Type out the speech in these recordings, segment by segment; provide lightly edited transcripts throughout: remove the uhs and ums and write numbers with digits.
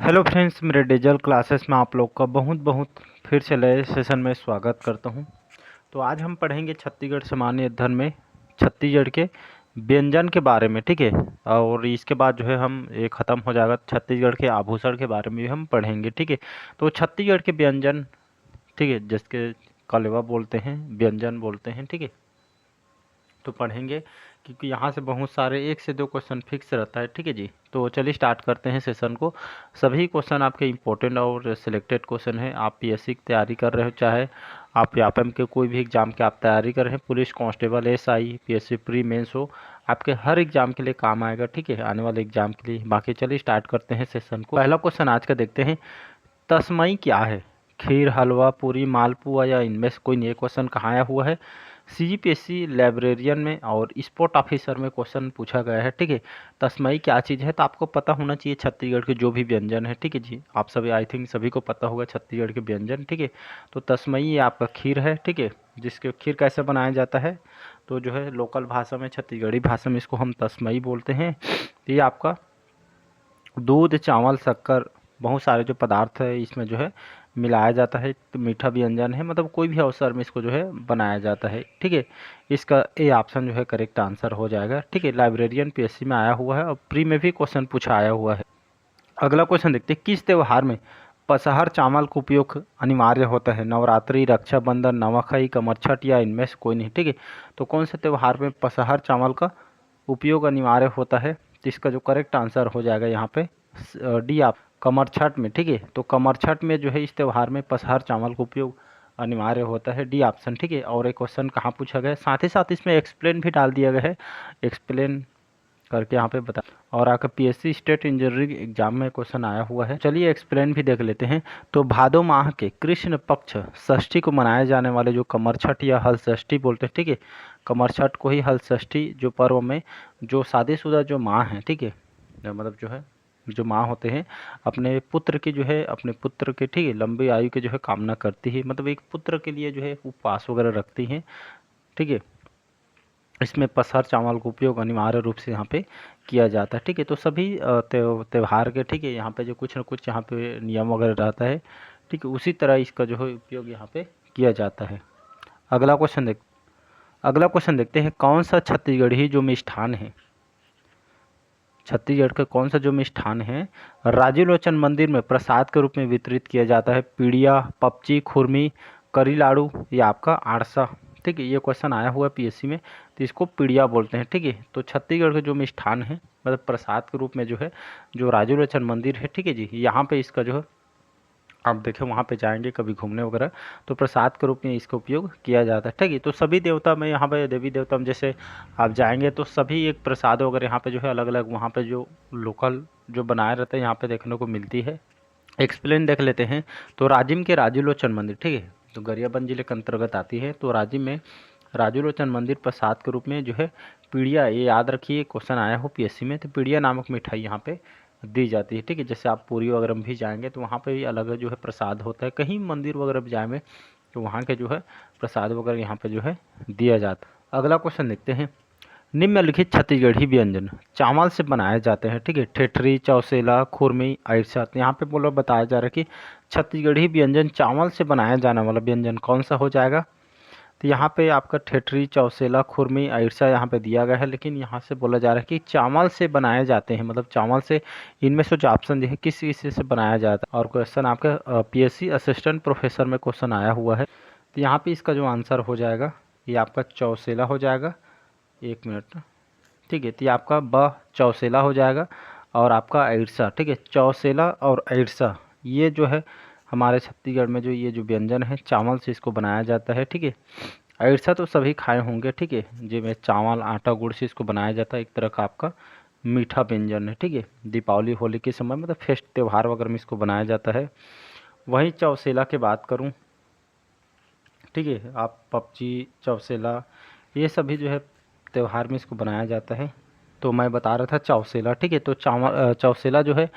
Hello friends, मेरे digital classes में आप लोग का बहुत बहुत फिर से नए सेशन में स्वागत करता हूं। तो आज हम पढ़ेंगे छत्तीसगढ़ सामान्य अध्ययन में छत्तीसगढ़ के व्यंजन के बारे में, ठीक है। और इसके बाद जो है हम ये ख़त्म हो जाएगा, छत्तीसगढ़ के आभूषण के बारे में भी हम पढ़ेंगे, ठीक है। तो छत्तीसगढ़ के व्यंजन, ठीक है, जिसके कलेवा बोलते हैं, व्यंजन बोलते हैं, ठीक है, तो पढ़ेंगे क्योंकि यहाँ से बहुत सारे 1 से 2 क्वेश्चन फिक्स रहता है, ठीक है जी। तो चलिए स्टार्ट करते हैं सेशन को। सभी क्वेश्चन आपके इम्पोर्टेंट और सिलेक्टेड क्वेश्चन हैं। आप पीएससी की तैयारी कर रहे हो, चाहे आप व्यापम के कोई भी एग्जाम की आप तैयारी कर रहे हैं, police constable, SI, PSC pre mains हो, आपके हर एग्जाम के लिए काम आएगा, ठीक है, आने वाले एग्जाम के लिए। बाकी चलिए स्टार्ट करते हैं सेशन को। पहला क्वेश्चन आज का देखते हैं, तस्मई क्या है? खीर, हलवा, पूरी, मालपुआ या इनमें से कोई नहीं। ये क्वेश्चन कहाँ आया हुआ है? सीजीपीएससी लाइब्रेरियन में और स्पोर्ट ऑफिसर में क्वेश्चन पूछा गया है, ठीक है। तस्मई क्या चीज़ है? तो आपको पता होना चाहिए छत्तीसगढ़ के जो भी व्यंजन है, ठीक है जी। आप सभी, आई थिंक सभी को पता होगा छत्तीसगढ़ के व्यंजन, ठीक है। तो तस्मई ये आपका खीर है, ठीक है। जिसके खीर कैसे बनाया जाता है, तो जो है लोकल भाषा में, छत्तीसगढ़ी भाषा में इसको हम तस्मई बोलते हैं। ये आपका दूध, चावल, शक्कर, बहुत सारे जो पदार्थ है इसमें जो है मिलाया जाता है। तो मीठा व्यंजन है, मतलब कोई भी अवसर में इसको जो है बनाया जाता है, ठीक है। इसका ए ऑप्शन जो है करेक्ट आंसर हो जाएगा, ठीक है। लाइब्रेरियन पीएससी में आया हुआ है और प्री में भी क्वेश्चन पूछा आया हुआ है। अगला क्वेश्चन देखते हैं, किस त्योहार में पसहर चावल का उपयोग अनिवार्य होता है? नवरात्रि, रक्षाबंधन, नवाखाई, कमरछठ या इनमें से कोई नहीं, ठीक है। तो कौन से त्योहार में पसहर चावल का उपयोग अनिवार्य होता है? तो इसका जो करेक्ट आंसर हो जाएगा यहाँ पे डी आप, कमरछठ में, ठीक है। तो कमरछठ में जो है इस त्योहार में पसहर चावल का उपयोग अनिवार्य होता है, डी ऑप्शन, ठीक है। और एक क्वेश्चन कहाँ पूछा गया है, साथ ही साथ इसमें एक्सप्लेन भी डाल दिया गया है, एक्सप्लेन करके यहाँ पे बता। और आपका पीएससी स्टेट इंजीनियरिंग एग्जाम में क्वेश्चन आया हुआ है, चलिए एक्सप्लेन भी देख लेते हैं। तो भादो माह के कृष्ण पक्ष षष्ठी को मनाए जाने वाले जो कमरछठ या हल षष्ठी बोलते हैं, ठीक है। कमरछठ को ही हल षष्ठी जो पर्व में जो शादीशुदा जो माँ हैं, ठीक है, मतलब जो है जो माँ होते हैं अपने पुत्र की जो है, अपने पुत्र के, ठीक है, लंबी आयु की जो है कामना करती है, मतलब एक पुत्र के लिए जो है उपवास वगैरह रखती हैं, ठीक है। इसमें पसहर चावल का उपयोग अनिवार्य रूप से यहाँ पे किया जाता है, ठीक है। तो सभी त्यौहार के, ठीक है, यहाँ पे जो कुछ न कुछ यहाँ पे नियम वगैरह रहता है, ठीक है, उसी तरह इसका जो है उपयोग यहाँ पे किया जाता है। अगला क्वेश्चन देख अगला क्वेश्चन देखते हैं, कौन सा छत्तीसगढ़ी जो मिष्ठान है, छत्तीसगढ़ का कौन सा जो मिष्ठान है राजीव लोचन मंदिर में प्रसाद के रूप में वितरित किया जाता है? पीड़िया, पपची, खुरमी, करी लाड़ू या आपका आरसा, ठीक है। ये क्वेश्चन आया हुआ है पीएससी में, तो इसको पीड़िया बोलते हैं, ठीक है। तो छत्तीसगढ़ के जो मिष्ठान है, मतलब प्रसाद के रूप में जो है, जो राजीव लोचन मंदिर है, ठीक है जी, यहाँ पे इसका जो है आप देखें, वहाँ पे जाएंगे कभी घूमने वगैरह, तो प्रसाद के रूप में इसका उपयोग किया जाता है, ठीक है। तो सभी देवता में, यहाँ पे देवी देवता में जैसे आप जाएंगे तो सभी एक प्रसाद वगैरह यहाँ पे जो है अलग अलग, वहाँ पे जो लोकल जो बनाए रहते हैं यहाँ पे देखने को मिलती है। एक्सप्लेन देख लेते हैं। तो राजिम के राजू लोचन मंदिर, ठीक है, तो गरियाबंद जिले के अंतर्गत आती है। तो राजिम में राजू लोचन मंदिर प्रसाद के रूप में जो है पीड़िया, ये याद रखिए क्वेश्चन आया हो पीएससी में, तो पीड़िया नामक मिठाई यहाँ पे दी जाती है, ठीक है। जैसे आप पूरी वगैरह में भी जाएंगे तो वहाँ पे भी अलग जो है प्रसाद होता है, कहीं मंदिर वगैरह भी जाएंगे तो वहाँ के जो है प्रसाद वगैरह यहाँ पे जो है दिया जाता है। अगला क्वेश्चन देखते हैं, निम्नलिखित छत्तीसगढ़ी व्यंजन चावल से बनाए जाते हैं, ठीक है। ठेठरी, चौसेला, खुरमी, अइरसा। तो यहाँ पे बोलो बताया जा रहा है कि छत्तीसगढ़ी व्यंजन चावल से बनाया जाने वाला व्यंजन कौन सा हो जाएगा? तो यहाँ पे आपका ठेठरी, चौसेला, खुरमी, अइरसा यहाँ पे दिया गया है, लेकिन यहाँ से बोला जा रहा है कि चावल से बनाए जाते हैं, मतलब चावल से, इनमें से जो ऑप्शन जो है किस चीज़ से बनाया जाता है। और क्वेश्चन आपका पीएससी असिस्टेंट प्रोफेसर में क्वेश्चन आया हुआ है, तो यहाँ पे इसका जो आंसर हो जाएगा ये आपका चौसेला हो जाएगा। एक मिनट, ठीक है। तो ये आपका ब चौसेला हो जाएगा और आपका अइरसा, ठीक है। चौसेला और अइरसा ये जो है हमारे छत्तीसगढ़ में जो ये जो व्यंजन है चावल से इसको बनाया जाता है, ठीक है। अइरसा तो सभी खाए होंगे, ठीक है, जिसमें चावल आटा गुड़ से इसको बनाया जाता है, एक तरह का आपका मीठा व्यंजन है, ठीक है। दीपावली होली के समय मतलब फेस्ट त्यौहार वगैरह में इसको बनाया जाता है। वहीं चौसेला की बात करूं, ठीक है, आप पपची, चौसेला ये सभी जो है त्यौहार में इसको बनाया जाता है। तो मैं बता रहा था चौसेला, ठीक है। तो चौसेला जो है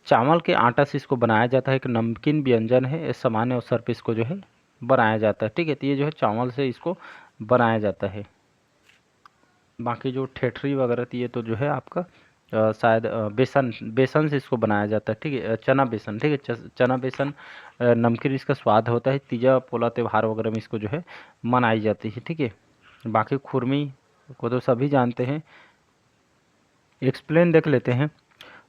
चावल के आटा से इसको बनाया जाता है, एक नमकीन व्यंजन है, इस सामान्य अवसर पे इसको जो है बनाया जाता है, ठीक है। तो ये जो है चावल से इसको बनाया जाता है। बाकी जो ठेठरी वगैरह थी ये तो जो है आपका शायद बेसन बेसन से इसको बनाया जाता है, ठीक है। चना बेसन, ठीक है। चना बेसन नमकीन इसका स्वाद होता है। तीजा पोला त्योहार वगैरह में इसको जो है मनाई जाती है, ठीक है। बाकी खुरमी को तो सभी जानते हैं। एक्सप्लेन देख लेते हैं।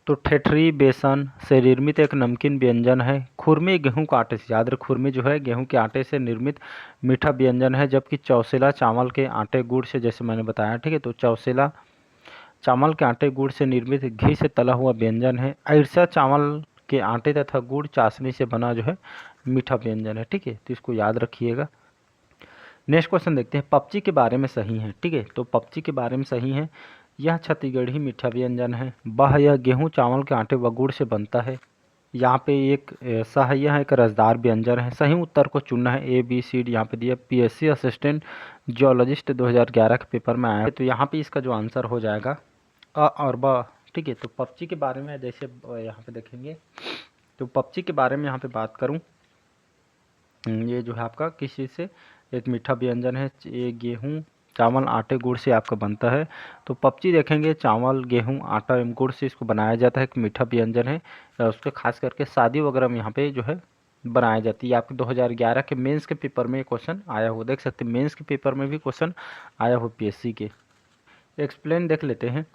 तो ठेठरी बेसन से निर्मित एक नमकीन व्यंजन है। खुरमी गेहूं के आटे से, याद रख खुरमी जो है गेहूं के आटे से निर्मित मीठा व्यंजन है, जबकि चौसेला चावल के आटे गुड़ से, जैसे मैंने बताया, ठीक है। तो चौसेला चावल के आटे गुड़ से निर्मित घी से तला हुआ व्यंजन है। अरसा चावल के आटे तथा गुड़ चाशनी से बना जो है मीठा व्यंजन है, ठीक है। तो इसको याद रखिएगा। नेक्स्ट क्वेश्चन देखते हैं। पपची के बारे में सही है, ठीक है। तो पपची के बारे में सही है। यह छत्तीसगढ़ी मीठा व्यंजन है। यह गेहूं चावल के आटे व गुड़ से बनता है। यहाँ पे एक यह एक रसदार व्यंजन है। सही उत्तर को चुनना है। ए बी सी डी यहाँ पे दिया। पीएससी असिस्टेंट जियोलॉजिस्ट 2011 के पेपर में आया है। तो यहाँ पे इसका जो आंसर हो जाएगा अ और ब, ठीक है। तो पपची के बारे में जैसे यहाँ पे देखेंगे, तो पपची के बारे में यहाँ पे बात करूँ, ये जो है आपका किस चीज़ से एक मीठा व्यंजन है। ये गेहूँ चावल आटे गुड़ से आपका बनता है। तो पपची देखेंगे चावल गेहूँ आटा एवं गुड़ से इसको बनाया जाता है। एक मीठा व्यंजन है। उसको खास करके शादी वगैरह में यहाँ पे जो है बनाई जाती है। आपके 2011 के मेंस के पेपर में क्वेश्चन आया हुआ, देख सकते हैं। मेंस के पेपर में भी क्वेश्चन आया हुआ पीएससी के। एक्सप्लेन देख लेते हैं।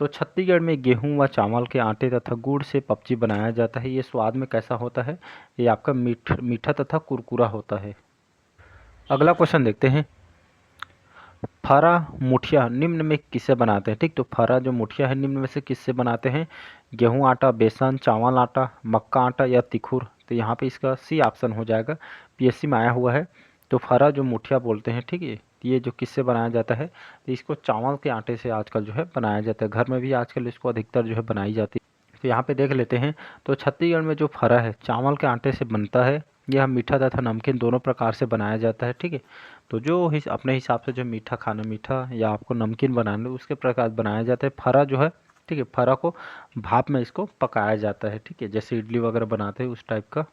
तो छत्तीसगढ़ में गेहूं व चावल के आटे तथा गुड़ से पपची बनाया जाता है। ये स्वाद में कैसा होता है? ये आपका मीठा तथा कुरकुरा होता है। अगला क्वेश्चन देखते हैं। फरा मुठिया निम्न में किससे बनाते हैं? ठीक, तो फरा जो मुठिया है निम्न में से किससे बनाते हैं? गेहूं आटा, बेसन, चावल आटा, मक्का आटा या तिखुर? तो यहाँ पे इसका सी ऑप्शन हो जाएगा। पीएससी में आया हुआ है। तो फरा जो मुठिया बोलते हैं, ठीक है, ये जो किससे बनाया जाता है? तो इसको चावल के आटे से आजकल जो है बनाया जाता है। घर में भी आजकल इसको अधिकतर जो है बनाई जाती है। तो यहाँ पे देख लेते हैं। तो छत्तीसगढ़ में जो फरा है चावल के आटे से बनता है। यह मीठा तथा नमकीन दोनों प्रकार से बनाया जाता है, ठीक है। तो जो अपने हिसाब से जो मीठा खाना, मीठा या आपको नमकीन बनाना, उसके प्रकार बनाया जाता है। फरा जो है, ठीक है, फरा को भाप में इसको पकाया जाता है, ठीक है, जैसे इडली वगैरह बनाते हैं उस टाइप का।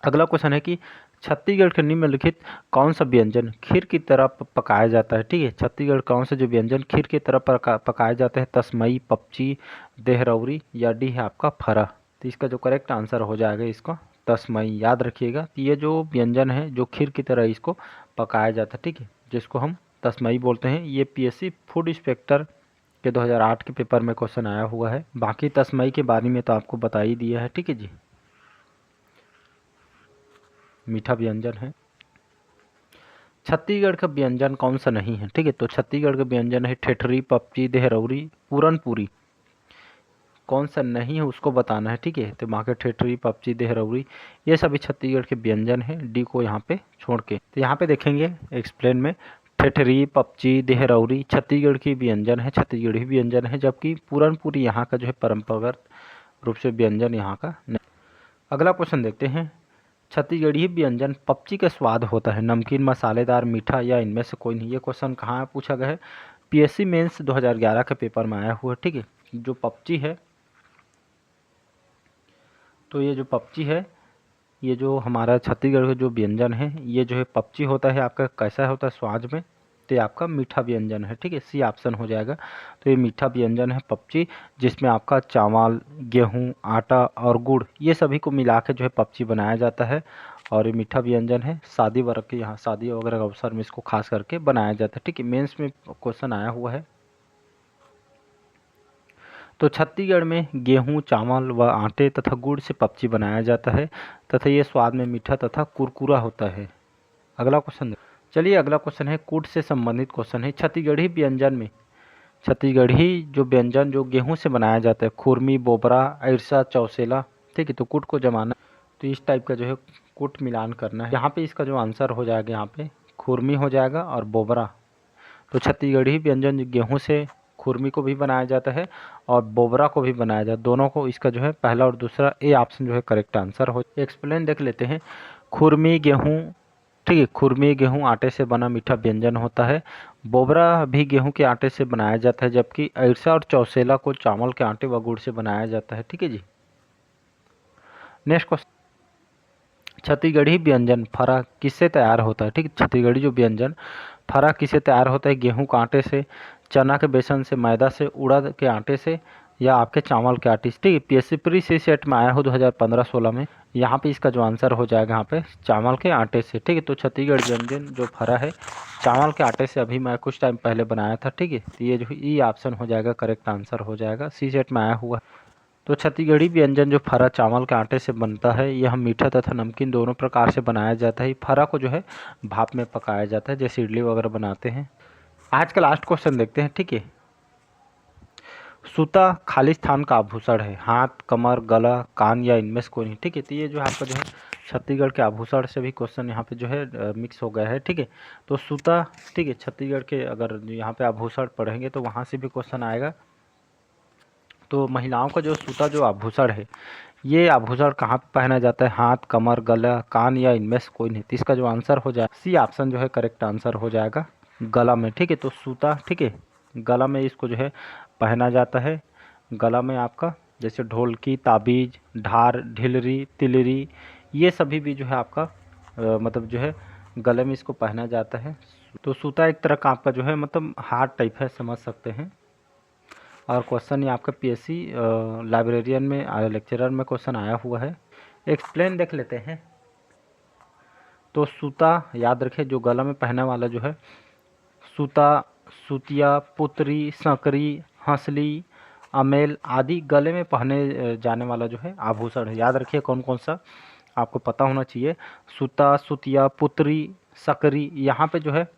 अगला क्वेश्चन है कि छत्तीसगढ़ के निम्नलिखित कौन सा व्यंजन खीर की तरह पकाया जाता है? ठीक है, छत्तीसगढ़ कौन सा जो व्यंजन खीर की तरह पकाया जाता है? तसमई, पपची, देहरौरी या डी है आपका फरा? तो इसका जो करेक्ट आंसर हो जाएगा इसका तसमई। याद रखिएगा, ये जो व्यंजन है जो खीर की तरह इसको पकाया जाता है, ठीक है, जिसको हम तसमई बोलते हैं। ये पीएससी फूड इंस्पेक्टर के 2008 के पेपर में क्वेश्चन आया हुआ है। बाकी तसमई के बारे में तो आपको बता ही दिया है, ठीक है जी, मीठा व्यंजन है। छत्तीसगढ़ का व्यंजन कौन सा नहीं है? ठीक है, तो छत्तीसगढ़ का व्यंजन है ठेठरी, पपची, देहरौरी, पूरनपूरी। कौन सा नहीं है उसको बताना है, ठीक है। तो वहाँ के ठेठरी, पपची, देहरौरी ये सभी छत्तीसगढ़ के व्यंजन है। डी को यहाँ पे छोड़ के। तो यहाँ पे देखेंगे एक्सप्लेन में, ठेठरी, पपची, देहरौरी छत्तीसगढ़ की व्यंजन है, छत्तीसगढ़ी व्यंजन है, जबकि पूरनपूरी यहाँ का जो है परंपरागत रूप से व्यंजन यहाँ का नहीं। अगला क्वेश्चन देखते हैं। छत्तीसगढ़ी व्यंजन पपची का स्वाद होता है नमकीन, मसालेदार, मीठा या इनमें से कोई नहीं? ये क्वेश्चन कहाँ पूछा गया है? पीएससी मेंस 2011 के पेपर में आया हुआ है, ठीक है। जो पपची है, तो ये जो पपची है, ये जो हमारा छत्तीसगढ़ का जो व्यंजन है, ये जो है पपची होता है आपका कैसा होता है स्वाद में? तो ये आपका मीठा व्यंजन है, ठीक है, सी ऑप्शन हो जाएगा। तो ये मीठा व्यंजन है पपची, जिसमें आपका चावल, गेहूं, आटा और गुड़ ये सभी को मिला के जो है पपची बनाया जाता है। और ये मीठा व्यंजन है। शादी वर्ग के यहाँ, शादी वगैरह के अवसर में इसको खास करके बनाया जाता है, ठीक है। मेंस में क्वेश्चन आया हुआ है। तो छत्तीसगढ़ में गेहूं, चावल व आटे तथा गुड़ से पपची बनाया जाता है तथा ये स्वाद में मीठा तथा कुरकुरा होता है। अगला क्वेश्चन, चलिए अगला क्वेश्चन है कूट से संबंधित क्वेश्चन है। छत्तीसगढ़ी व्यंजन में, छत्तीसगढ़ी जो व्यंजन जो गेहूं से बनाया जाता है, खुरमी, बोबरा, अरसा, चौसेला, ठीक है। तो कूट को जमाना, तो इस टाइप का जो है कूट मिलान करना है। यहाँ पे इसका जो आंसर हो जाएगा, यहाँ पे खुरमी हो जाएगा और बोबरा। तो छत्तीसगढ़ी व्यंजन गेहूं से खुरमी को भी बनाया जाता है और बोबरा को भी बनाया जाता है, दोनों को। इसका जो है पहला और दूसरा ए ऑप्शन जो है करेक्ट आंसर हो। एक्सप्लेन देख लेते हैं। खुरमी गेहूं, ठीक है, खुरमी गेहूं आटे से बना मीठा व्यंजन होता है। बोबरा भी गेहूं के आटे से बनाया जाता है, जबकि अरसा और चौसेला को चावल के आटे व गुड़ से बनाया जाता है, ठीक है जी। नेक्स्ट क्वेश्चन, छत्तीसगढ़ी व्यंजन फरा किससे तैयार होता है? ठीक है, छत्तीसगढ़ी जो व्यंजन फरा किससे तैयार होता है? गेहूं के आटे से, चना के बेसन से, मैदा से, उड़द के आटे से या आपके चावल के आटे से। ठीक है, पीएससी प्री सी सेट में आया हो 2015-16 में। यहाँ पे इसका जो आंसर हो जाएगा यहाँ पे चावल के आटे से। ठीक है, तो छत्तीसगढ़ व्यंजन जो फरा है चावल के आटे से, अभी मैं कुछ टाइम पहले बनाया था। ठीक है, तो ये जो ई ऑप्शन हो जाएगा, करेक्ट आंसर हो जाएगा, सी सेट में आया हुआ। तो छत्तीसगढ़ी व्यंजन जो फरा चावल के आटे से बनता है, यह मीठा तथा नमकीन दोनों प्रकार से बनाया जाता है। फरा को जो है भाप में पकाया जाता है, जैसे इडली वगैरह बनाते हैं। आज का लास्ट क्वेश्चन देखते हैं। ठीक है, सूता खाली स्थान का आभूषण है, हाथ, कमर, गला, कान या इनमें से कोई नहीं। ठीक है, तो ये जो आपका जो है छत्तीसगढ़ के आभूषण से भी क्वेश्चन यहाँ पे जो है मिक्स हो गया है। ठीक है, तो सूता, ठीक है, छत्तीसगढ़ के अगर यहाँ पे आभूषण पढ़ेंगे तो वहाँ से भी क्वेश्चन आएगा। तो महिलाओं का जो सूता जो आभूषण है, ये आभूषण कहाँ पे पहना जाता है, हाथ, कमर, गला, कान या इनमें से कोई नहीं। तो इसका जो आंसर हो जाए सी ऑप्शन जो है करेक्ट आंसर हो जाएगा, गला में। ठीक है, तो सूता, ठीक है, गला में इसको जो है पहना जाता है। गला में आपका जैसे ढोलकी, ताबीज, ढार, ढिलरी, तिलरी, ये सभी भी जो है आपका मतलब जो है गले में इसको पहना जाता है। तो सूता एक तरह का आपका जो है मतलब हार टाइप है, समझ सकते हैं। और क्वेश्चन ये आपका पीएससी लाइब्रेरियन में लेक्चरर में क्वेश्चन आया हुआ है। एक्सप्लेन देख लेते हैं। तो सूता याद रखें, जो गला में पहनने वाला जो है सूता, सूतिया, पुतरी, सकरी, हंसली, अमेल आदि गले में पहने जाने वाला जो है आभूषण है। याद रखिए कौन कौन सा आपको पता होना चाहिए। सूता, सूतिया, पुतरी, सकरी, यहाँ पे जो है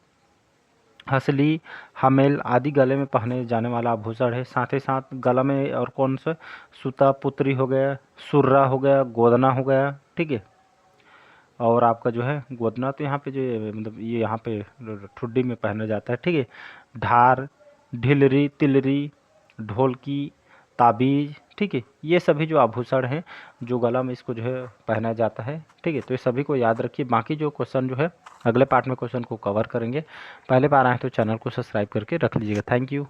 हंसली, हमेल आदि गले में पहने जाने वाला आभूषण है। साथ ही साथ गला में और कौन सा, सूता, पुतरी हो गया, सुर्रा हो गया, गोदना हो गया। ठीक है, और आपका जो है गोदना तो यहाँ पे जो मतलब ये यहाँ पे ठुड्डी में पहना जाता है। ठीक है, ढार, ढिलरी, तिलरी, ढोलकी, ताबीज, ठीक है, ये सभी जो आभूषण हैं जो गला में इसको जो है पहना जाता है। ठीक है, तो ये सभी को याद रखिए। बाकी जो क्वेश्चन जो है अगले पार्ट में क्वेश्चन को कवर करेंगे। पहले बार आए तो चैनल को सब्सक्राइब करके रख लीजिएगा। Thank you.